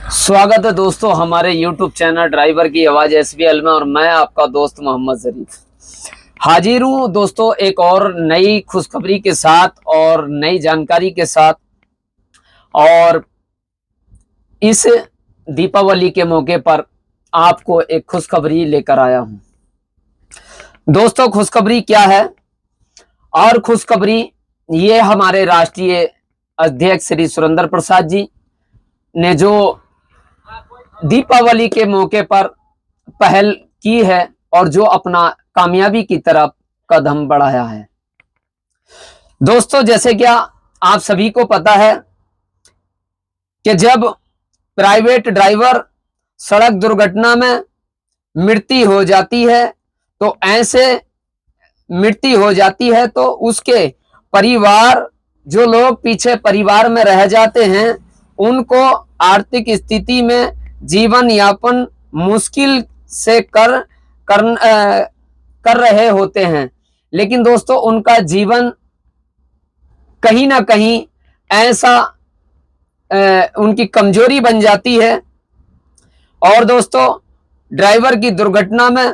स्वागत है दोस्तों हमारे YouTube चैनल ड्राइवर की आवाज SBL में। और मैं आपका दोस्त मोहम्मद जरीफ हाजिर हूँ दोस्तों एक और नई खुशखबरी के साथ और नई जानकारी के साथ। और इस दीपावली के मौके पर आपको एक खुशखबरी लेकर आया हूँ दोस्तों। खुशखबरी क्या है? और खुशखबरी ये हमारे राष्ट्रीय अध्यक्ष श्री सुरेंद्र प्रसाद जी ने जो दीपावली के मौके पर पहल की है और जो अपना कामयाबी की तरफ कदम बढ़ाया है दोस्तों। जैसे क्या आप सभी को पता है कि जब प्राइवेट ड्राइवर सड़क दुर्घटना में मृत्यु हो जाती है तो ऐसे मृत्यु हो जाती है तो उसके परिवार जो लोग पीछे परिवार में रह जाते हैं उनको आर्थिक स्थिति में जीवन यापन मुश्किल से कर रहे होते हैं। लेकिन दोस्तों उनका जीवन कहीं ना कहीं ऐसा उनकी कमजोरी बन जाती है। और दोस्तों ड्राइवर की दुर्घटना में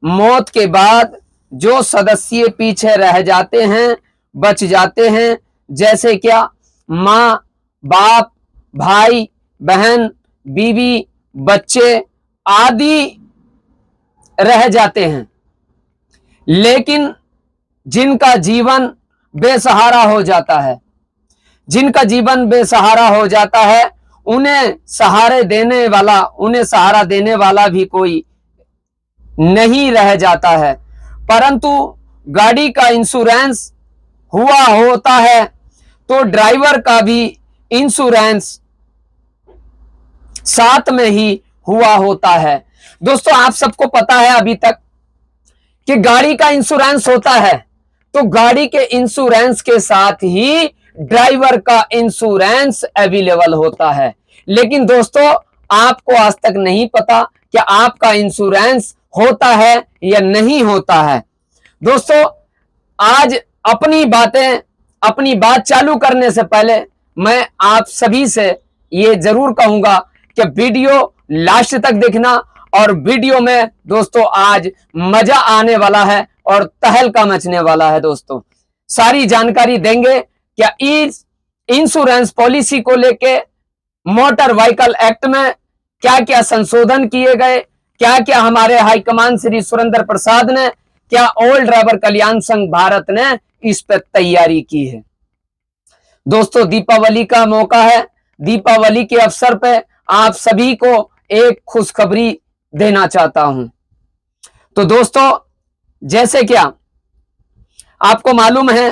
मौत के बाद जो सदस्य पीछे रह जाते हैं बच जाते हैं, जैसे क्या माँ बाप भाई बहन बीवी बच्चे आदि रह जाते हैं। लेकिन जिनका जीवन बेसहारा हो जाता है, जिनका जीवन बेसहारा हो जाता है उन्हें सहारा देने वाला भी कोई नहीं रह जाता है। परंतु गाड़ी का इंश्योरेंस हुआ होता है तो ड्राइवर का भी इंश्योरेंस साथ में ही हुआ होता है। दोस्तों आप सबको पता है अभी तक कि गाड़ी का इंश्योरेंस होता है तो गाड़ी के इंश्योरेंस के साथ ही ड्राइवर का इंश्योरेंस अवेलेबल होता है। लेकिन दोस्तों आपको आज तक नहीं पता कि आपका इंश्योरेंस होता है या नहीं होता है। दोस्तों आज अपनी बात चालू करने से पहले मैं आप सभी से ये जरूर कहूंगा कि वीडियो लास्ट तक देखना। और वीडियो में दोस्तों आज मजा आने वाला है और तहलका मचने वाला है। दोस्तों सारी जानकारी देंगे क्या इस इंश्योरेंस पॉलिसी को लेके मोटर व्हीकल एक्ट में क्या क्या संशोधन किए गए, क्या क्या हमारे हाईकमान श्री सुरेंद्र प्रसाद ने, क्या ऑल ड्राइवर कल्याण संघ भारत ने इस पर तैयारी की है। दोस्तों दीपावली का मौका है, दीपावली के अवसर पे आप सभी को एक खुशखबरी देना चाहता हूं। तो दोस्तों जैसे क्या आपको मालूम है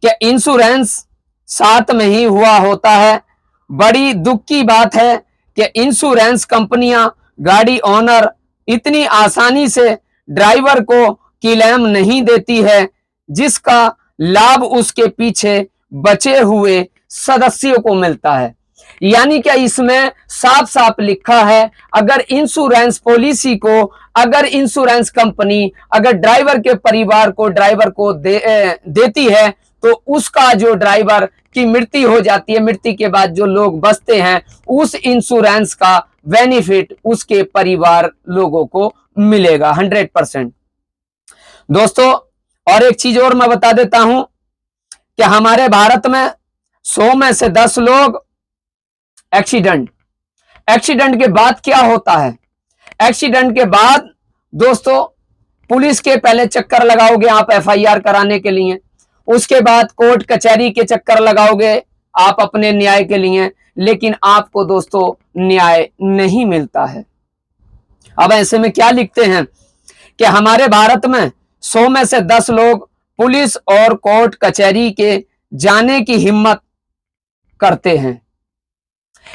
कि इंश्योरेंस साथ में ही हुआ होता है। बड़ी दुख की बात है कि इंश्योरेंस कंपनियां गाड़ी ओनर इतनी आसानी से ड्राइवर को क्लेम नहीं देती है जिसका लाभ उसके पीछे बचे हुए सदस्यों को मिलता है। यानी क्या इसमें साफ साफ लिखा है अगर इंश्योरेंस पॉलिसी को अगर इंश्योरेंस कंपनी अगर ड्राइवर के परिवार को ड्राइवर को देती है तो उसका जो ड्राइवर की मृत्यु हो जाती है, मृत्यु के बाद जो लोग बचते हैं उस इंश्योरेंस का बेनिफिट उसके परिवार लोगों को मिलेगा 100%। दोस्तों और एक चीज और मैं बता देता हूं कि हमारे भारत में 100 में से 10 लोग एक्सीडेंट के बाद क्या होता है? एक्सीडेंट के बाद दोस्तों पुलिस के पहले चक्कर लगाओगे आप FIR कराने के लिए, उसके बाद कोर्ट कचहरी के चक्कर लगाओगे आप अपने न्याय के लिए, लेकिन आपको दोस्तों न्याय नहीं मिलता है। अब ऐसे में क्या लिखते हैं कि हमारे भारत में 100 में से 10 लोग पुलिस और कोर्ट कचहरी के जाने की हिम्मत करते हैं,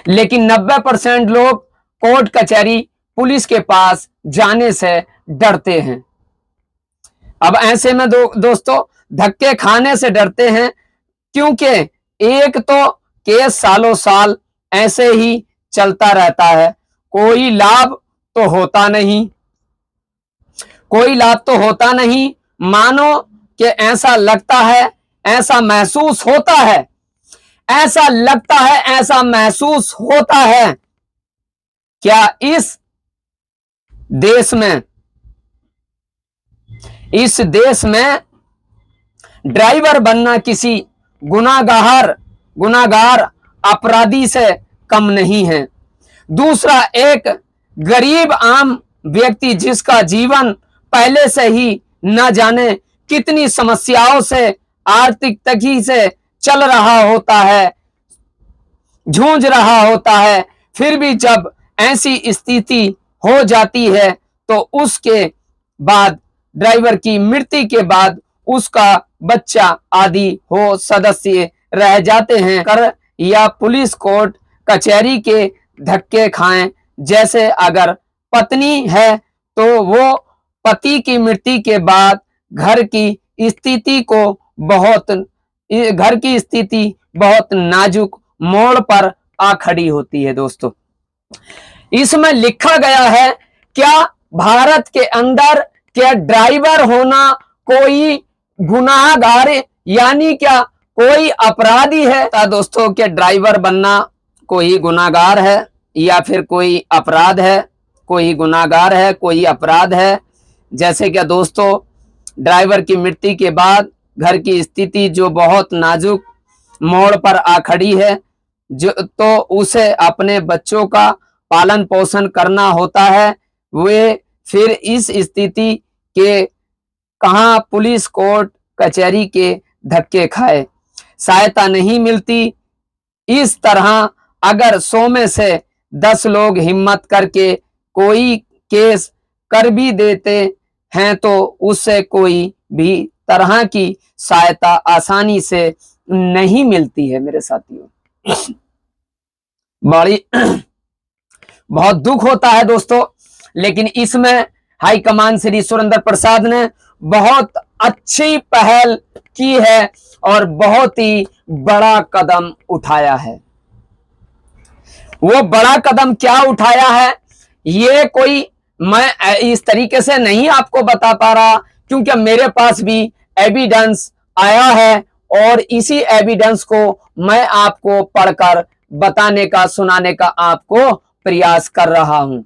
लेकिन 90% लोग कोर्ट कचहरी पुलिस के पास जाने से डरते हैं। अब ऐसे में दोस्तों धक्के खाने से डरते हैं क्योंकि एक तो केस सालों साल ऐसे ही चलता रहता है, कोई लाभ तो होता नहीं। मानो कि ऐसा लगता है, ऐसा महसूस होता है क्या इस देश में ड्राइवर बनना किसी गुनाहगार अपराधी से कम नहीं है। दूसरा, एक गरीब आम व्यक्ति जिसका जीवन पहले से ही न जाने कितनी समस्याओं से, आर्थिक तंगी से चल रहा होता है, जूझ रहा होता है, फिर भी जब ऐसी स्थिति हो जाती है तो उसके बाद, ड्राइवर की मृत्यु के बाद, उसका बच्चा आदि हो सदस्य रह जाते हैं कर या पुलिस कोर्ट कचहरी के धक्के खाएं। जैसे अगर पत्नी है तो वो पति की मृत्यु के बाद घर की स्थिति बहुत नाजुक मोड़ पर आ खड़ी होती है। दोस्तों, इसमें लिखा गया है, क्या भारत के अंदर क्या ड्राइवर होना कोई गुनाहगार यानी क्या कोई अपराधी है? दोस्तों, क्या ड्राइवर बनना कोई गुनाहगार है या फिर कोई अपराध है? कोई गुनाहगार है, कोई अपराध है। जैसे क्या दोस्तों, ड्राइवर की मृत्यु के बाद घर की स्थिति जो बहुत नाजुक मोड़ पर आ खड़ी है, जो तो उसे अपने बच्चों का पालन पोषण करना होता है। वे फिर इस स्थिति के कहां पुलिस कोर्ट कचहरी के धक्के खाए, सहायता नहीं मिलती। इस तरह अगर 100 में से 10 लोग हिम्मत करके कोई केस कर भी देते हैं तो उससे कोई भी तरह की सहायता आसानी से नहीं मिलती है। मेरे साथियों, बड़ी बहुत दुख होता है दोस्तों, लेकिन इसमें हाईकमान श्री सुरेंद्र प्रसाद ने बहुत अच्छी पहल की है और बहुत ही बड़ा कदम उठाया है। वो बड़ा कदम क्या उठाया है, ये कोई मैं इस तरीके से नहीं आपको बता पा रहा, क्योंकि मेरे पास भी एविडेंस आया है और इसी एविडेंस को मैं आपको पढ़कर बताने का, सुनाने का आपको प्रयास कर रहा हूं।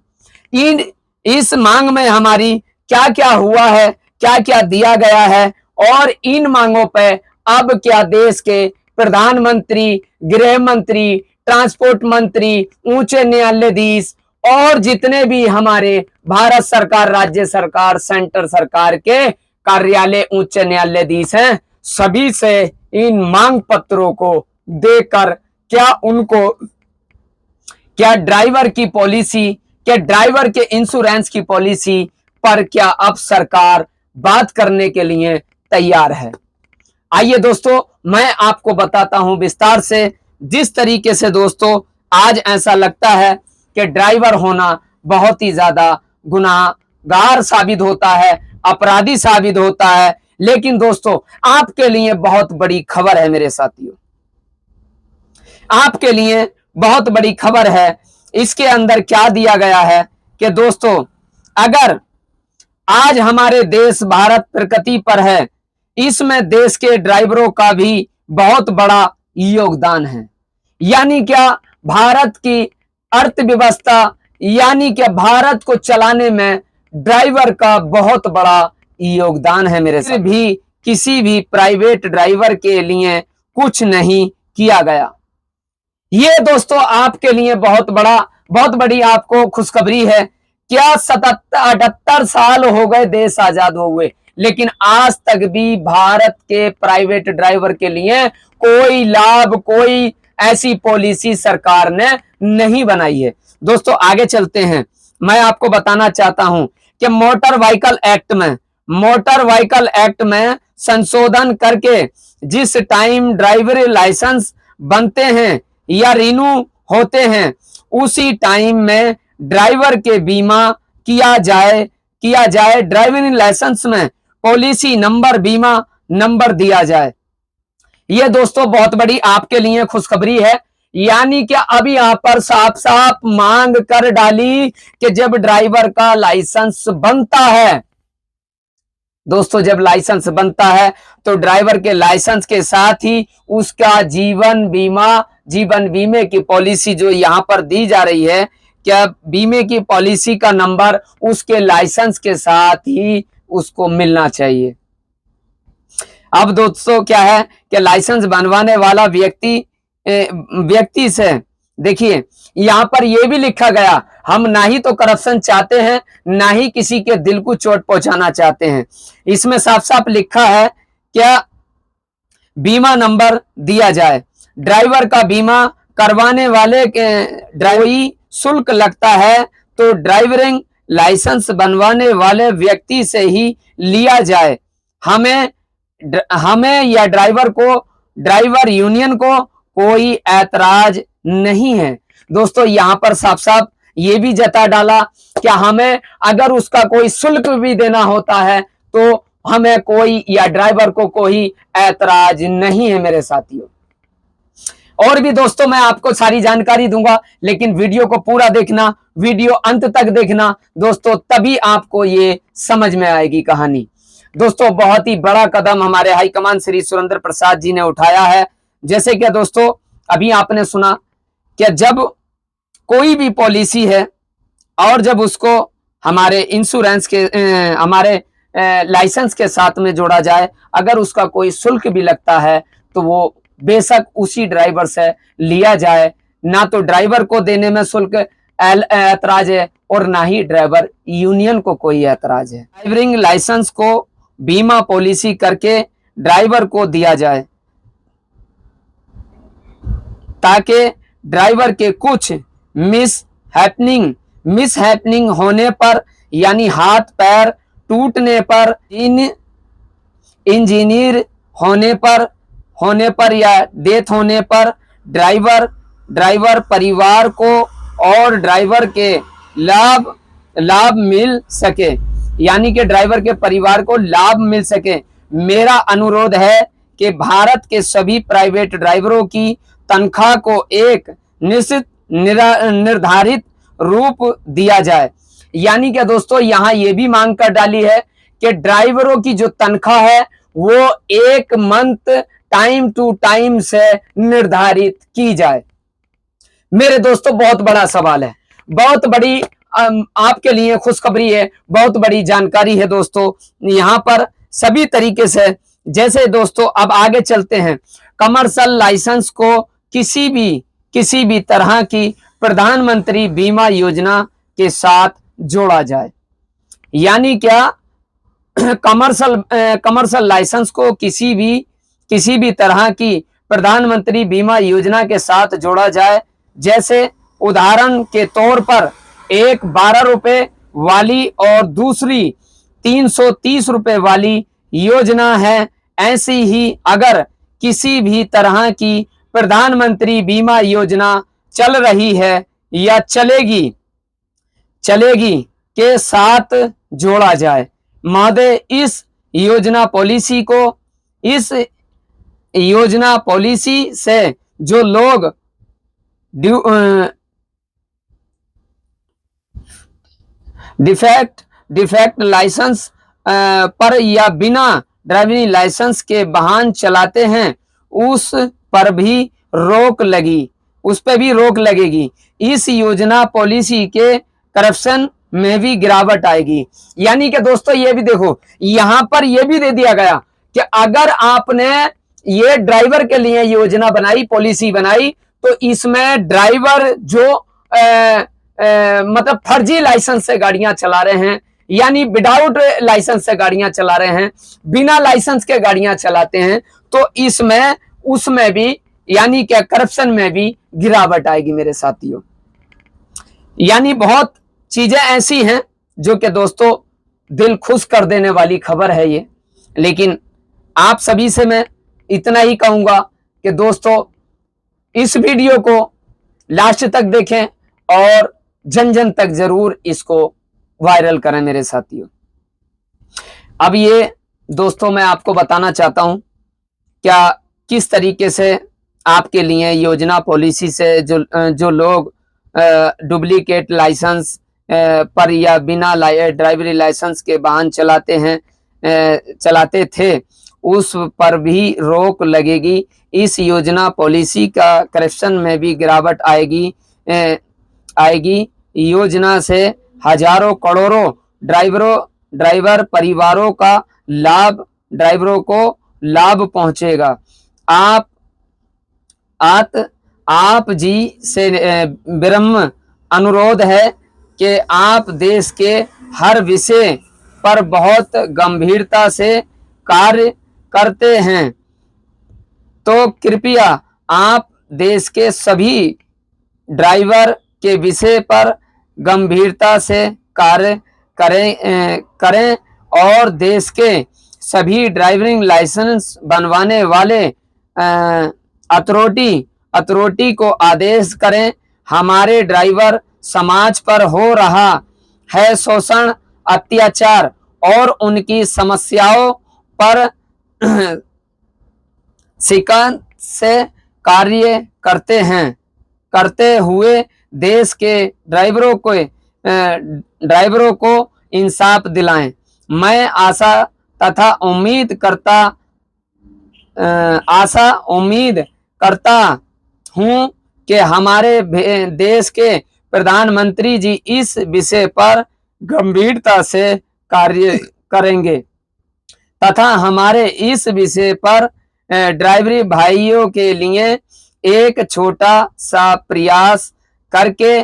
इस मांग में हमारी क्या क्या हुआ है, क्या क्या दिया गया है और इन मांगों पे अब क्या देश के प्रधानमंत्री, गृह मंत्री, ट्रांसपोर्ट मंत्री, उच्च न्यायाधीश और जितने भी हमारे भारत सरकार, राज्य सरकार, सेंटर सरकार के कार्यालय, उच्च न्यायाधीश हैं, सभी से इन मांग पत्रों को देकर क्या ड्राइवर की पॉलिसी, क्या ड्राइवर के इंश्योरेंस की पॉलिसी पर क्या अब सरकार बात करने के लिए तैयार है। आइए दोस्तों, मैं आपको बताता हूं विस्तार से। जिस तरीके से दोस्तों आज ऐसा लगता है कि ड्राइवर होना बहुत ही ज्यादा गुनाहगार साबित होता है, अपराधी साबित होता है, लेकिन दोस्तों आपके लिए बहुत बड़ी खबर है। मेरे साथियों, आपके लिए बहुत बड़ी खबर है। इसके अंदर क्या दिया गया है कि दोस्तों अगर आज हमारे देश भारत प्रगति पर है, इसमें देश के ड्राइवरों का भी बहुत बड़ा योगदान है। यानी क्या भारत की अर्थव्यवस्था, यानी क्या भारत को चलाने में ड्राइवर का बहुत बड़ा योगदान है। मेरे साथ भी किसी भी प्राइवेट ड्राइवर के लिए कुछ नहीं किया गया। ये दोस्तों आपके लिए बहुत बड़ी आपको खुशखबरी है। क्या 78 साल हो गए देश आजाद हुए, लेकिन आज तक भी भारत के प्राइवेट ड्राइवर के लिए कोई लाभ, कोई ऐसी पॉलिसी सरकार ने नहीं बनाई है। दोस्तों आगे चलते हैं। मैं आपको बताना चाहता हूं कि मोटर व्हीकल एक्ट में संशोधन करके जिस टाइम ड्राइवरी लाइसेंस बनते हैं या रिन्यू होते हैं, उसी टाइम में ड्राइवर के बीमा किया जाए, ड्राइविंग लाइसेंस में पॉलिसी नंबर, बीमा नंबर दिया जाए। ये दोस्तों बहुत बड़ी आपके लिए खुशखबरी है। यानी कि अभी यहां पर साफ साफ मांग कर डाली कि जब ड्राइवर का लाइसेंस बनता है, दोस्तों जब लाइसेंस बनता है तो ड्राइवर के लाइसेंस के साथ ही उसका जीवन बीमे की पॉलिसी जो यहां पर दी जा रही है क्या बीमे की पॉलिसी का नंबर उसके लाइसेंस के साथ ही उसको मिलना चाहिए। अब दोस्तों क्या है कि लाइसेंस बनवाने वाला व्यक्ति से देखिए यहां पर यह भी लिखा गया, हम ना ही तो करप्शन चाहते हैं ना ही किसी के दिल को चोट पहुंचाना चाहते हैं। इसमें साफ साफ लिखा है क्या बीमा नंबर दिया जाए। ड्राइवर का बीमा करवाने वाले के ड्राइवरी शुल्क लगता है तो ड्राइविंग लाइसेंस बनवाने वाले व्यक्ति से ही लिया जाए। हमें या ड्राइवर यूनियन को कोई ऐतराज नहीं है। दोस्तों यहां पर साफ साफ ये भी जता डाला कि हमें अगर उसका कोई शुल्क भी देना होता है तो हमें कोई या ड्राइवर को कोई ऐतराज नहीं है मेरे साथियों। और भी दोस्तों मैं आपको सारी जानकारी दूंगा, लेकिन वीडियो को पूरा देखना, वीडियो अंत तक देखना दोस्तों, तभी आपको ये समझ में आएगी कहानी। दोस्तों बहुत ही बड़ा कदम हमारे हाईकमान श्री सुरेंद्र प्रसाद जी ने उठाया है। जैसे कि दोस्तों अभी आपने सुना कि जब कोई भी पॉलिसी है और जब उसको हमारे इंश्योरेंस के हमारे लाइसेंस के साथ में जोड़ा जाए, अगर उसका कोई शुल्क भी लगता है तो वो बेशक उसी ड्राइवर से लिया जाए। ना तो ड्राइवर को देने में शुल्क ऐतराज है और ना ही ड्राइवर यूनियन को कोई ऐतराज है। ड्राइविंग लाइसेंस को बीमा पॉलिसी करके ड्राइवर को दिया जाए ताकि ड्राइवर के कुछ मिस हैपनिंग होने पर, यानी हाथ पैर टूटने पर, इंजीनियर होने पर या डेथ होने पर ड्राइवर परिवार को और ड्राइवर के लाभ मिल सके, यानी कि ड्राइवर के परिवार को लाभ मिल सके। मेरा अनुरोध है कि भारत के सभी प्राइवेट ड्राइवरों की तनख्वाह को एक निश्चित निर्धारित रूप दिया जाए। यानी कि दोस्तों यहां यह भी मांग कर डाली है कि ड्राइवरों की जो तनख्वाह है वो एक मंथ टाइम टू टाइम से निर्धारित की जाए। मेरे दोस्तों बहुत बड़ा सवाल है, बहुत बड़ी आपके लिए खुशखबरी है, बहुत बड़ी जानकारी है दोस्तों यहां पर सभी तरीके से। जैसे दोस्तों अब आगे चलते हैं, कमर्शियल लाइसेंस को किसी भी तरह की प्रधानमंत्री बीमा योजना के साथ जोड़ा जाए। यानी क्या कमर्शियल लाइसेंस को किसी भी तरह की प्रधानमंत्री बीमा योजना के साथ जोड़ा जाए। जैसे उदाहरण के तौर पर एक 12 रुपए वाली और दूसरी 330 रुपए वाली योजना है, ऐसी ही अगर किसी भी तरह की प्रधानमंत्री बीमा योजना चल रही है या चलेगी के साथ जोड़ा जाए। महोदय इस योजना पॉलिसी से जो लोग डिफेक्ट लाइसेंस पर या बिना ड्राइविंग लाइसेंस के वाहन चलाते हैं उस पर भी रोक लगेगी। इस योजना पॉलिसी के करप्शन में भी गिरावट आएगी। यानी कि दोस्तों ये भी देखो यहां पर ये भी दे दिया गया कि अगर आपने ये ड्राइवर के लिए योजना बनाई, पॉलिसी बनाई, तो इसमें ड्राइवर जो मतलब फर्जी लाइसेंस से गाड़ियां चला रहे हैं, यानी विदाउट लाइसेंस से गाड़ियां चला रहे हैं, बिना लाइसेंस के गाड़ियां चलाते हैं, तो इसमें उसमें भी यानी क्या करप्शन में भी गिरावट आएगी मेरे साथियों। यानी बहुत चीजें ऐसी हैं जो कि दोस्तों दिल खुश कर देने वाली खबर है ये। लेकिन आप सभी से मैं इतना ही कहूंगा कि दोस्तों इस वीडियो को लास्ट तक देखें और जन जन तक जरूर इसको वायरल करें मेरे साथियों। अब ये दोस्तों मैं आपको बताना चाहता हूं क्या किस तरीके से आपके लिए योजना पॉलिसी से जो लोग डुप्लीकेट लाइसेंस पर या बिना ड्राइवरी लाइसेंस के वाहन चलाते थे उस पर भी रोक लगेगी। इस योजना पॉलिसी का करप्शन में भी गिरावट आएगी। योजना से हजारों करोड़ों ड्राइवर परिवारों का ड्राइवरों को लाभ पहुंचेगा। आप जी से विनम्र अनुरोध है कि आप देश के हर विषय पर बहुत गंभीरता से कार्य करते हैं, तो कृपया आप देश के सभी ड्राइवर के विषय पर गंभीरता से कार्य करें और देश के सभी ड्राइविंग लाइसेंस बनवाने वाले अथॉरिटी को आदेश करें। हमारे ड्राइवर समाज पर हो रहा है शोषण, अत्याचार और उनकी समस्याओं पर शिकायत से कार्य करते हुए देश के ड्राइवरों को इंसाफ दिलाएं। मैं आशा करता हूं कि हमारे देश के प्रधानमंत्री जी इस विषय पर गंभीरता से कार्य करेंगे तथा हमारे इस विषय पर ड्राइवरी भाइयों के लिए एक छोटा सा प्रयास करके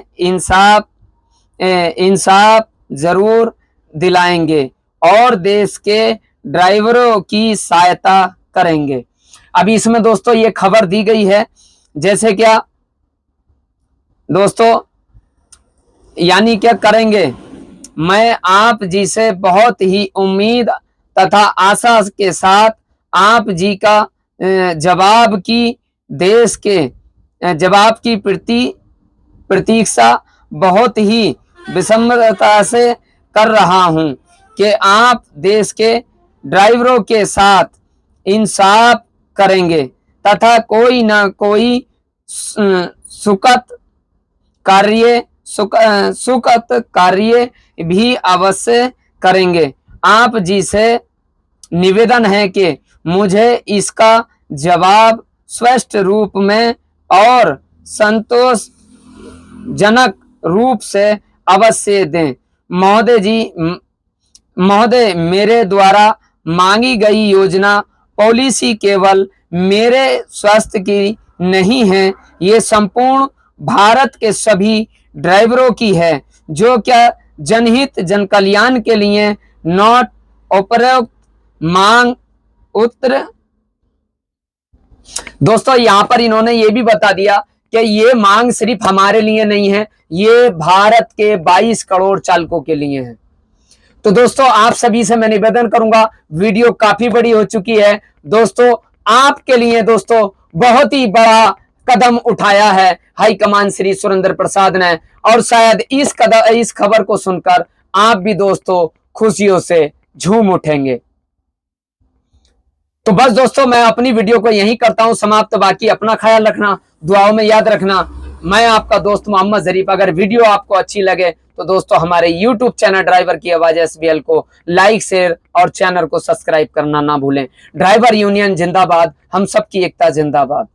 इंसाफ जरूर दिलाएंगे और देश के ड्राइवरों की सहायता करेंगे। अभी इसमें दोस्तों ये खबर दी गई है, जैसे क्या दोस्तों, यानी क्या करेंगे, मैं आप जी से बहुत ही उम्मीद तथा आशा के साथ आप जी का जवाब की प्रतीक्षा बहुत ही विषमता से कर रहा हूं कि आप देश के ड्राइवरों के साथ इंसाफ करेंगे तथा कोई ना कोई सुखद कार्य भी अवश्य करेंगे। आप जी से निवेदन है कि मुझे इसका जवाब स्पष्ट रूप में और संतोषजनक रूप से अवश्य दें। महोदय, मेरे द्वारा मांगी गई योजना पॉलिसी केवल मेरे स्वास्थ्य की नहीं है, ये संपूर्ण भारत के सभी ड्राइवरों की है, जो क्या जनहित जनकल्याण के लिए नॉट उपरोक्त मांग उत्तर। दोस्तों यहां पर इन्होंने ये भी बता दिया कि ये मांग सिर्फ हमारे लिए नहीं है, ये भारत के 22 करोड़ चालकों के लिए है। तो दोस्तों आप सभी से मैं निवेदन करूंगा, वीडियो काफी बड़ी हो चुकी है दोस्तों, आपके लिए दोस्तों बहुत ही बड़ा कदम उठाया है हाईकमान श्री सुरेंद्र प्रसाद ने, और शायद इस खबर को सुनकर आप भी दोस्तों खुशियों से झूम उठेंगे। तो बस दोस्तों मैं अपनी वीडियो को यहीं करता हूं समाप्त। बाकी अपना ख्याल रखना, दुआओं में याद रखना। मैं आपका दोस्त मोहम्मद जरीफ। अगर वीडियो आपको अच्छी लगे तो दोस्तों हमारे YouTube चैनल ड्राइवर की आवाज SBL को लाइक, शेयर और चैनल को सब्सक्राइब करना ना भूलें। ड्राइवर यूनियन जिंदाबाद, हम सबकी एकता जिंदाबाद।